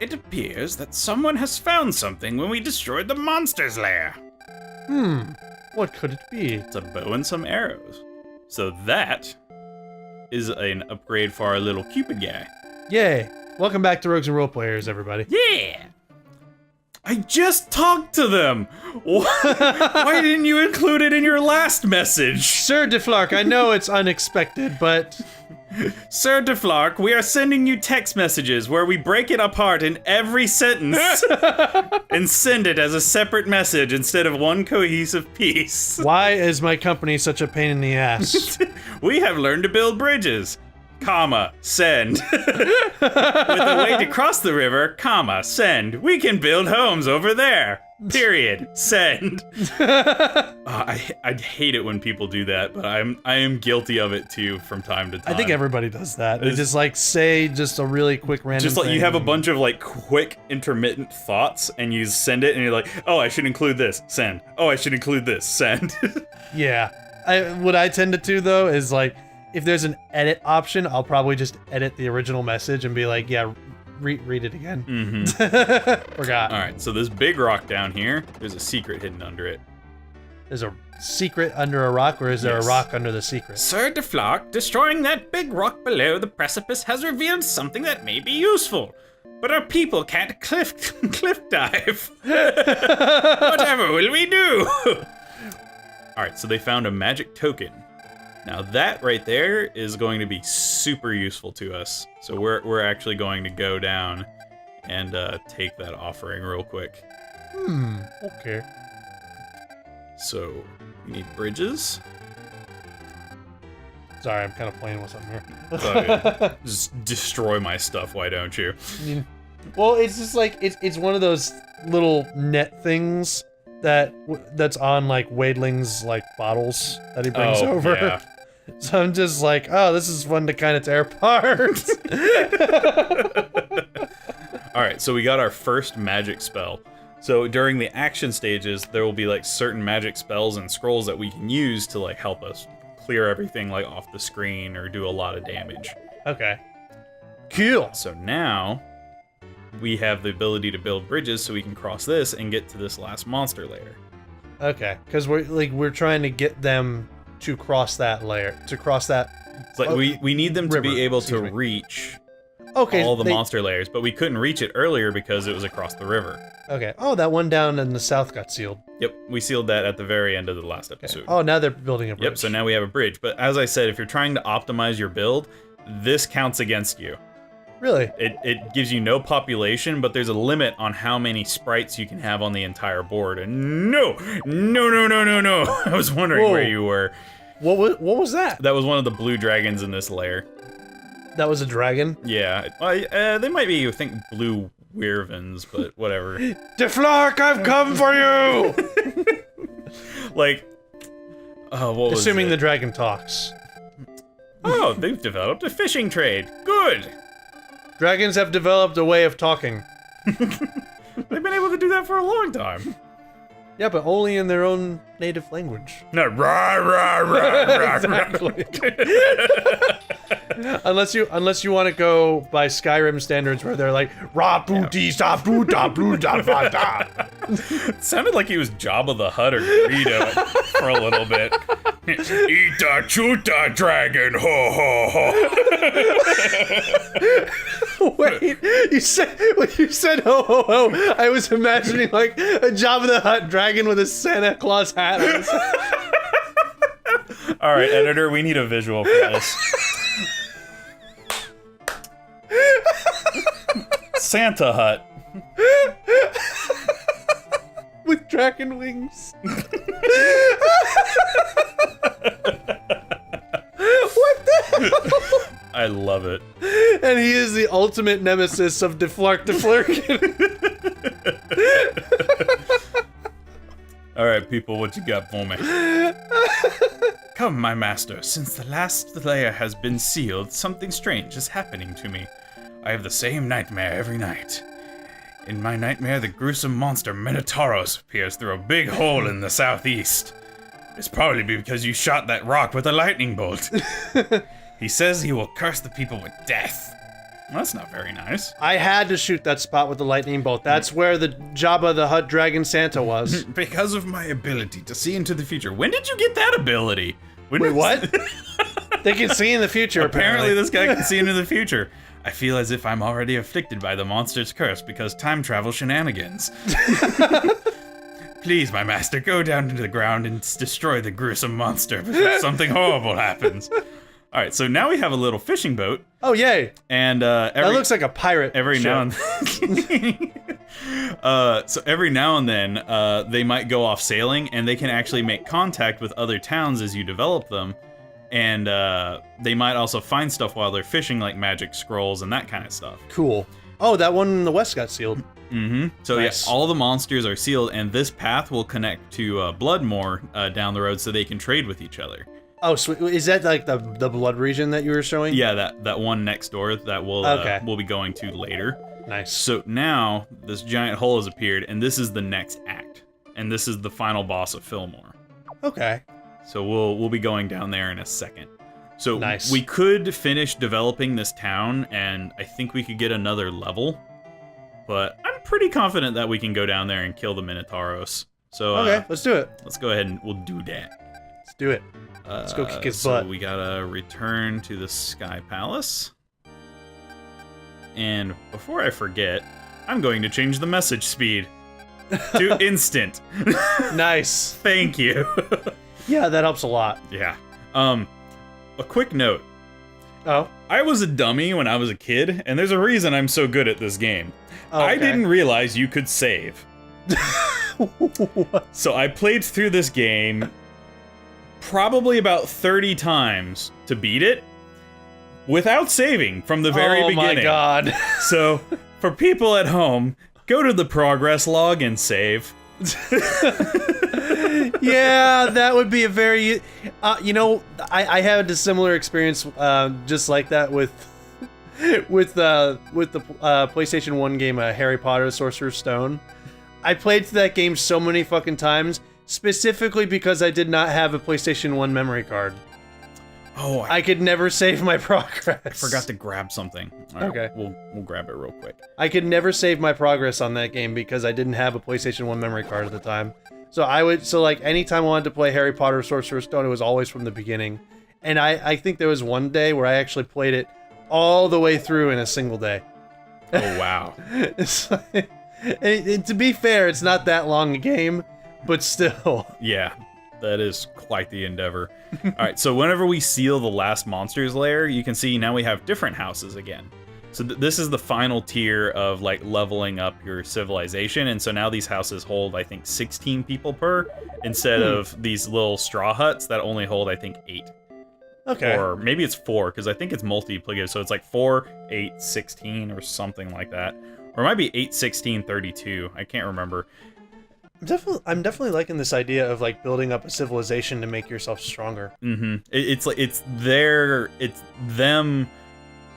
It appears that someone has found something when we destroyed the monster's lair. What could it be? It's a bow and some arrows. So that is an upgrade for our little Cupid guy. Yay! Welcome back to Rogues and Roleplayers, everybody. Yeah! I just talked to them! Why didn't you include it in your last message? Sir DeFlark, I know it's unexpected, but... Sir DeFlark, we are sending you text messages where we break it apart in every sentence and send it as a separate message instead of one cohesive piece. Why is my company such a pain in the ass? We have learned to build bridges, comma, send. With a way to cross the river, comma, send. We can build homes over there. Period. Send. I hate it when people do that, but I am guilty of it too from time to time. I think everybody does that. They just like say just a really quick random just like thing. You have a bunch of like quick intermittent thoughts and you send it and you're like, oh, I should include this, send. Oh, I should include this, send. Yeah. What I tend to do though is like, if there's an edit option, I'll probably just edit the original message and be like, yeah, read it again. Forgot. All right, so this big rock down here, there's a secret hidden under it. There's a secret under a rock, or is there a rock under the secret? Sir DeFlark, destroying that big rock below the precipice has revealed something that may be useful. But our people can't cliff dive. Whatever will we do? All right, so they found a magic token. Now that right there is going to be super useful to us. So we're actually going to go down and take that offering real quick. Okay. So we need bridges. Sorry, I'm kind of playing with something here. It's all good. Just destroy my stuff, why don't you? Well, it's just like, it's one of those little net things that's on like Wadeling's like bottles that he brings over. Yeah. So I'm just like, oh, this is fun to kind of tear apart. Alright, so we got our first magic spell. So during the action stages, there will be like certain magic spells and scrolls that we can use to like help us clear everything like off the screen or do a lot of damage. Okay. Cool. So now we have the ability to build bridges so we can cross this and get to this last monster layer. Okay, because we're trying to get them to cross that layer, It's like we need them to be able to reach all the monster layers, but we couldn't reach it earlier because it was across the river. Okay. Oh, that one down in the south got sealed. Yep, we sealed that at the very end of the last episode. Okay. Oh, now they're building a bridge. Yep, so now we have a bridge. But as I said, if you're trying to optimize your build, this counts against you. Really? It gives you no population, but there's a limit on how many sprites you can have on the entire board. And no. I was wondering where you were. What was that? That was one of the blue dragons in this lair. That was a dragon? Yeah. They might be, I think, blue wyverns, but whatever. DeFlark, I've come for you! Like, what was Assuming it? the dragon talks. Oh, they've developed a fishing trade. Good. Dragons have developed a way of talking. They've been able to do that for a long time. Yeah, but only in their own native language. No, rah, rah, rah, rah, Exactly. unless you want to go by Skyrim standards where they're like ra booty sa boo da boo da va da. It sounded like he was Jabba the Hutt or Greedo for a little bit. Eat-a choota dragon, ho ho ho. Wait, when you said ho ho ho, I was imagining like a Jabba the Hutt dragon with a Santa Claus hat on his head. Alright, editor, we need a visual for this. Santa Hut. With dragon wings. What the hell? I love it. And he is the ultimate nemesis of DeFlark DeFlurkin. Alright, people, what you got for me? Come, my master, since the last layer has been sealed, something strange is happening to me. I have the same nightmare every night. In my nightmare, the gruesome monster Minotauros appears through a big hole in the southeast. It's probably because you shot that rock with a lightning bolt. He says he will curse the people with death. That's not very nice. I had to shoot that spot with the lightning bolt. That's where the Jabba the Hutt Dragon Santa was. Because of my ability to see into the future. When did you get that ability? Wait, what? They can see in the future, Apparently this guy can see into the future. I feel as if I'm already afflicted by the monster's curse because time travel shenanigans. Please, my master, go down to the ground and destroy the gruesome monster before something horrible happens. All right, so now we have a little fishing boat. Oh, yay. And that looks like a pirate every ship. now and so every now and then, they might go off sailing, and they can actually make contact with other towns as you develop them. And they might also find stuff while they're fishing, like magic scrolls and that kind of stuff. Cool. Oh, that one in the west got sealed. Mm-hmm. So Nice. yeah, all the monsters are sealed, and this path will connect to Bloodmoor down the road, so they can trade with each other. Oh, sweet. Is that like the blood region that you were showing? Yeah, that one next door that we'll be going to later. Nice. So now this giant hole has appeared, and this is the next act, and this is the final boss of Fillmore. Okay. So we'll be going down there in a second. So Nice. we could finish developing this town, and I think we could get another level. But I'm pretty confident that we can go down there and kill the Minotauros. So Okay, let's do it. let's go ahead and we'll do that. Let's do it. Let's go kick his so butt. we gotta return to the Sky Palace. And before I forget, I'm going to change the message speed to instant. Nice. Thank you. Yeah, that helps a lot. Yeah. A quick note. Oh. I was a dummy when I was a kid, and there's a reason I'm so good at this game. Okay. I didn't realize you could save. What? So I played through this game probably about 30 times to beat it without saving from the very beginning. Oh my god. So for people at home, go to the progress log and save. Yeah, that would be a very... I had a similar experience just like that with the PlayStation 1 game Harry Potter Sorcerer's Stone. I played through that game so many fucking times, specifically because I did not have a PlayStation 1 memory card. Oh, I could never save my progress. I forgot to grab something. All right, Okay. We'll grab it real quick. I could never save my progress on that game because I didn't have a PlayStation 1 memory card at the time. So anytime I wanted to play Harry Potter Sorcerer's Stone, it was always from the beginning. And I think there was one day where I actually played it all the way through in a single day. Oh, wow. It's like, and to be fair, it's not that long a game, but still. Yeah, that is quite the endeavor. All right, so whenever we seal the last monster's lair, you can see now we have different houses again. So this is the final tier of like leveling up your civilization, and so now these houses hold, I think, 16 people per, instead of these little straw huts that only hold, I think, 8. Okay. Or maybe it's 4, because I think it's multiplicative, so it's like 4, 8, 16, or something like that. Or it might be 8, 16, 32. I can't remember. I'm definitely liking this idea of like building up a civilization to make yourself stronger. Mm-hmm. It's like it's them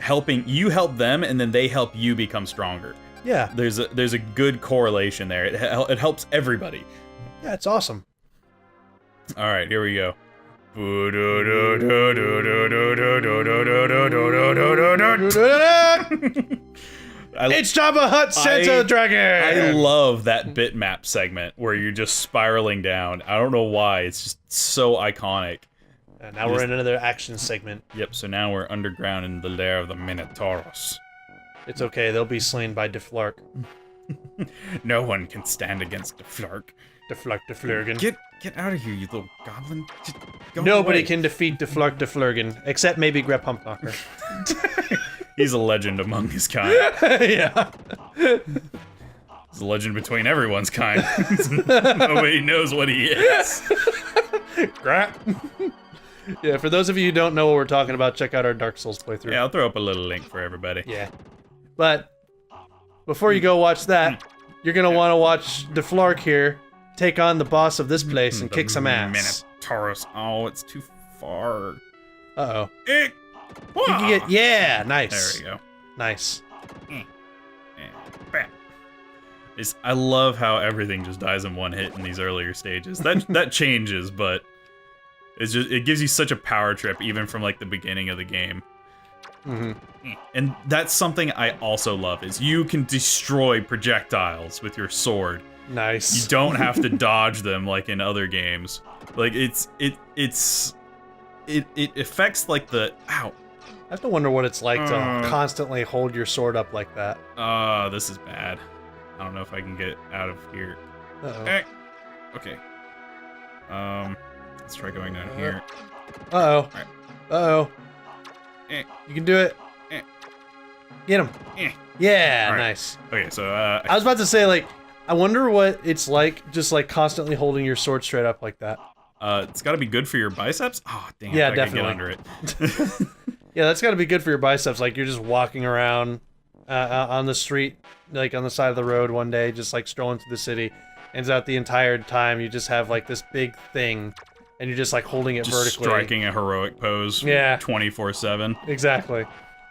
helping you help them, and then they help you become stronger. Yeah. There's a good correlation there. It helps everybody. Yeah, it's awesome. All right, here we go. It's Jabba Hutt Santa Dragon! I love that bitmap segment where you're just spiraling down. I don't know why. It's just so iconic. And now we're in another action segment. Yep, so now we're underground in the lair of the Minotauros. It's okay, they'll be slain by Deflark. No one can stand against the Flark. Deflark. Get out of here, you little goblin. Just go Nobody away. can defeat Deflark, except maybe Grep Humpknocker. He's a legend among his kind. Yeah. He's a legend between everyone's kind. Nobody knows what he is. Grep. Yeah, for those of you who don't know what we're talking about, check out our Dark Souls playthrough. Yeah, I'll throw up a little link for everybody. Yeah. But before you go watch that, you're gonna want to watch Deflark here take on the boss of this place and kick some ass. Minotauros. Oh, it's too far. Uh-oh. You You can get... Yeah, nice. There we go. Nice. And bam. I love how everything just dies in one hit in these earlier stages. That changes, but it gives you such a power trip even from like the beginning of the game. And that's something I also love, is you can destroy projectiles with your sword. Nice. You don't have to dodge them like in other games. Like it affects like the ow. I have to wonder what it's like to constantly hold your sword up like that. This is bad. I don't know if I can get out of here. Uh-oh. Okay. Let's try going down here. Uh-oh. Right. Uh-oh. You can do it. Get him. Yeah, Right. nice. Okay, so I was about to say, like, I wonder what it's like just, like, constantly holding your sword straight up like that. it's got to be good for your biceps. Oh, damn. Yeah, I could get under definitely. it. Yeah, that's got to be good for your biceps. Like, you're just walking around on the street, like, on the side of the road one day, just, like, strolling through the city. Ends out the entire time, you just have, like, this big thing, and you're just, like, holding it Just vertically. striking a heroic pose. Yeah. 24/7. Exactly.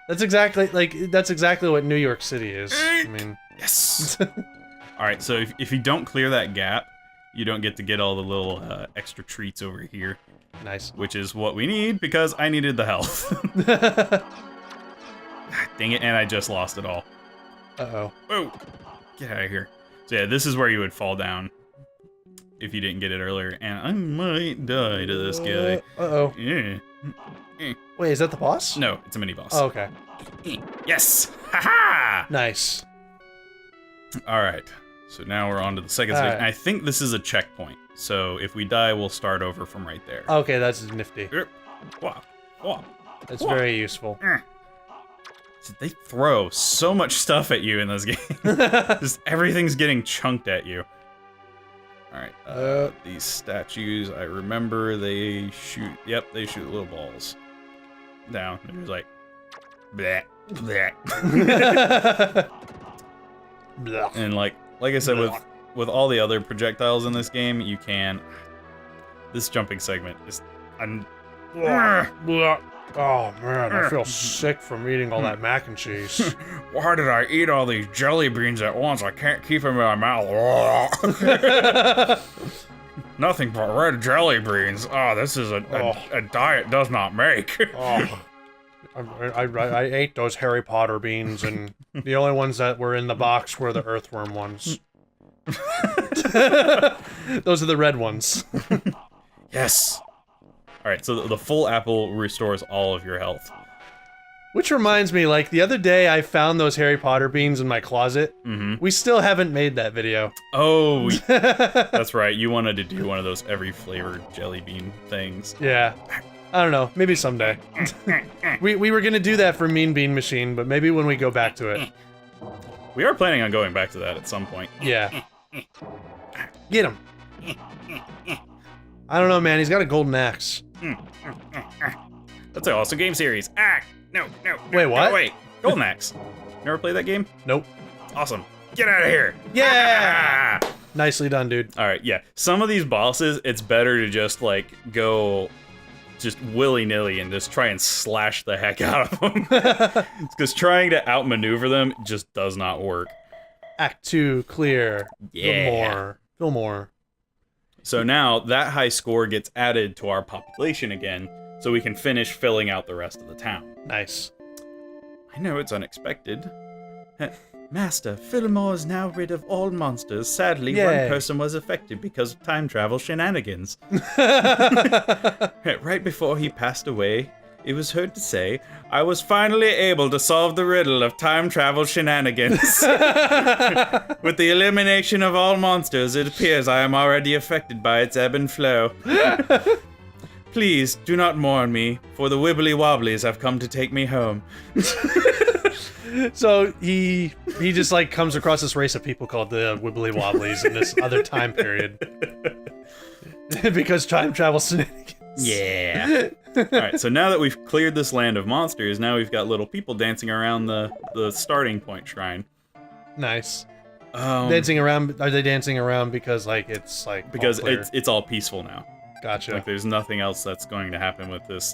That's exactly what New York City is. I mean... Yes! Alright, so if you don't clear that gap, you don't get to get all the little extra treats over here. Nice. Which is what we need, because I needed the health. Dang it, and I just lost it all. Uh-oh. Whoa! Get out of here. So yeah, this is where you would fall down if you didn't get it earlier, and I might die to this guy. Uh-oh. Yeah. Wait, is that the boss? No, it's a mini-boss. Oh, okay. Yes! Ha-ha! Nice. Alright, so now we're on to the second stage. Alright. And I think this is a checkpoint, so if we die, we'll start over from right there. Okay, that's nifty. Wow. Wow. That's very useful. So they throw so much stuff at you in this game. Just everything's getting chunked at you. Alright, these statues, I remember they shoot, yep, they shoot little balls. Down, and it was like, bleh, bleh. And like I said, with all the other projectiles in this game, you can, this jumping segment is, Oh man, I feel sick from eating all that mac and cheese. Why did I eat all these jelly beans at once? I can't keep them in my mouth. Nothing but red jelly beans. Oh, this is a diet does not make. Oh, I ate those Harry Potter beans, and the only ones that were in the box were the earthworm ones. Those are the red ones. Yes. Alright, so the full apple restores all of your health. Which reminds me, like, the other day I found those Harry Potter beans in my closet. We still haven't made that video. Oh, that's right. You wanted to do one of those every flavored jelly bean things. Yeah. I don't know. Maybe someday. we were gonna do that for Mean Bean Machine, but maybe when we go back to it. We are planning on going back to that at some point. Yeah. Get him. I don't know, man. He's got a golden axe. That's an awesome game series. No. Wait, what? No, wait. Golden Axe. Never played that game? Nope. Awesome. Get out of here. Yeah! Nicely done, dude. Alright, yeah. Some of these bosses, it's better to just, like, go just willy-nilly and just try and slash the heck out of them. Because trying to outmaneuver them just does not work. Act 2, clear. Yeah. Fillmore. So now, that high score gets added to our population again, so we can finish filling out the rest of the town. Nice. I know it's unexpected. Master, Fillmore is now rid of all monsters. Sadly, Yay. one person was affected because of time travel shenanigans. Right before he passed away, it was heard to say, I was finally able to solve the riddle of time travel shenanigans. With the elimination of all monsters, it appears I am already affected by its ebb and flow. Please, do not mourn me, for the Wibbly Wobblies have come to take me home. So he just like comes across this race of people called the Wibbly Wobblies in this other time period. Because time travel shenanigans. Yeah. Alright, so now that we've cleared this land of monsters, now we've got little people dancing around the starting point shrine. Nice. Dancing around, are they dancing around because like it's like because all clear? it's all peaceful now. Gotcha. Like there's nothing else that's going to happen with this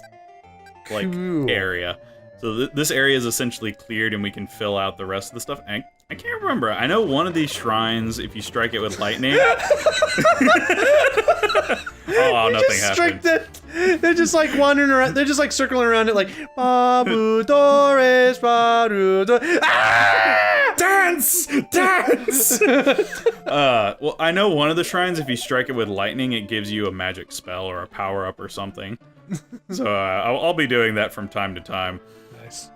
like Cool. area. So this area is essentially cleared and we can fill out the rest of the stuff. And I can't remember. I know one of these shrines, if you strike it with lightning. Oh, nothing happened. They're just like wandering around. They're just like circling around it, like Babu Dores, Babu Dores. Ah! Dance! Dance! Well, I know one of the shrines, if you strike it with lightning, it gives you a magic spell or a power up or something. So I'll be doing that from time to time. Nice.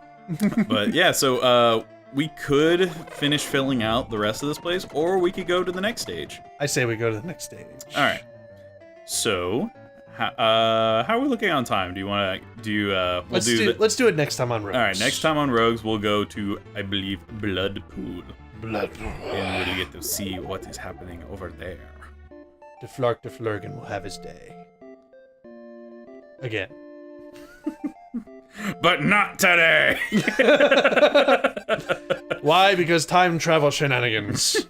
But yeah, so we could finish filling out the rest of this place, or we could go to the next stage. I say we go to the next stage. All right. So, how are we looking on time? Do you want to do? Let's do it next time on Rogues. All right, next time on Rogues, we'll go to, I believe, Blood Pool, and we'll get to see what is happening over there. De Flurgan will have his day. Again. But not today. Why? Because time travel shenanigans.